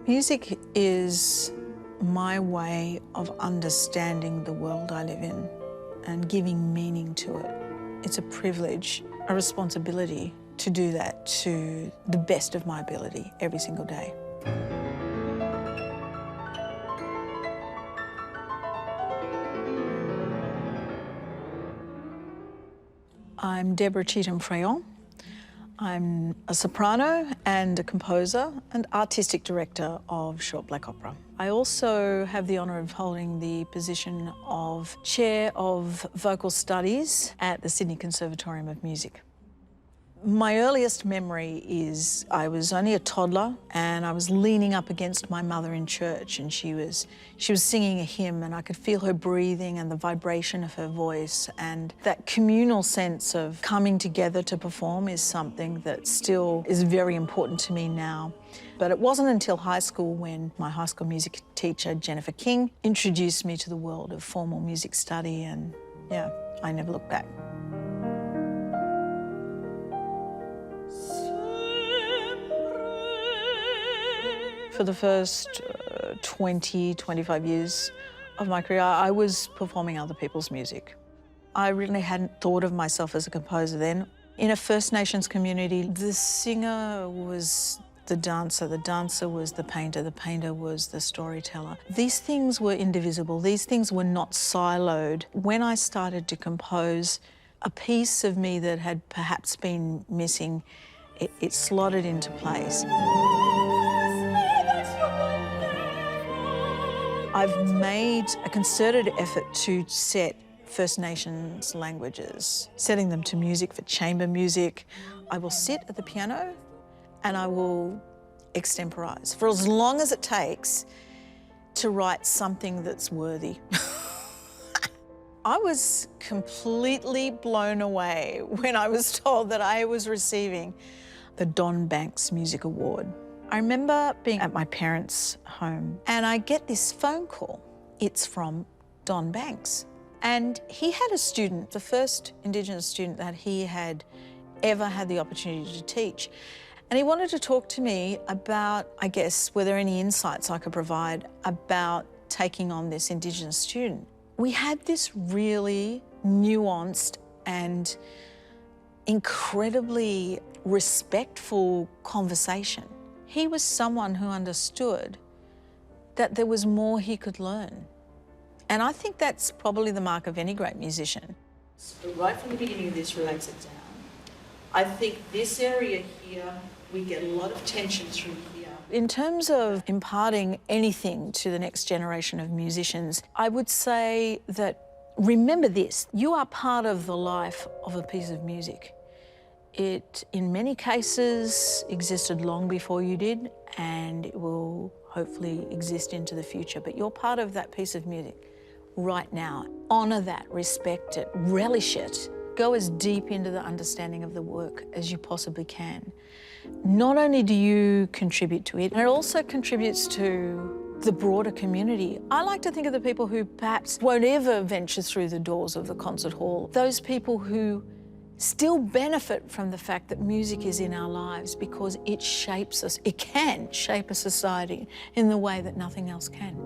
Music is my way of understanding the world I live in and giving meaning to it. It's a privilege, a responsibility to do that to the best of my ability every single day. I'm Deborah Cheetham Fraillon. I'm a soprano and a composer and artistic director of short black opera. I also have the honour of holding the position of Chair of Vocal Studies at the Sydney Conservatorium of Music. My earliest memory is I was only a toddler and I was leaning up against my mother in church, and she was singing a hymn, and I could feel her breathing and the vibration of her voice, and that communal sense of coming together to perform is something that still is very important to me now. But it wasn't until high school when my high school music teacher, Jennifer King, introduced me to the world of formal music study, and yeah, I never looked back. For the first 20, 25 years of my career, I was performing other people's music. I really hadn't thought of myself as a composer then. In a First Nations community, the singer was the dancer was the painter was the storyteller. These things were indivisible, these things were not siloed. When I started to compose, a piece of me that had perhaps been missing, it slotted into place. I've made a concerted effort to set First Nations languages, setting them to music for chamber music. I will sit at the piano and I will extemporise for as long as it takes to write something that's worthy. I was completely blown away when I was told that I was receiving the Don Banks Music Award. I remember being at my parents' home and I get this phone call. It's from Don Banks. And he had a student, the first Indigenous student that he had ever had the opportunity to teach. And he wanted to talk to me about, I guess, were there any insights I could provide about taking on this Indigenous student. We had this really nuanced and incredibly respectful conversation. He was someone who understood that there was more he could learn. And I think that's probably the mark of any great musician. So right from the beginning of this, relax it down. I think this area here, we get a lot of tension through here. In terms of imparting anything to the next generation of musicians, I would say that remember this, you are part of the life of a piece of music. It, in many cases, existed long before you did, and it will hopefully exist into the future. But you're part of that piece of music right now. Honour that, respect it, relish it. Go as deep into the understanding of the work as you possibly can. Not only do you contribute to it, it also contributes to the broader community. I like to think of the people who perhaps won't ever venture through the doors of the concert hall. Those people who still benefit from the fact that music is in our lives because it shapes us. It can shape a society in the way that nothing else can.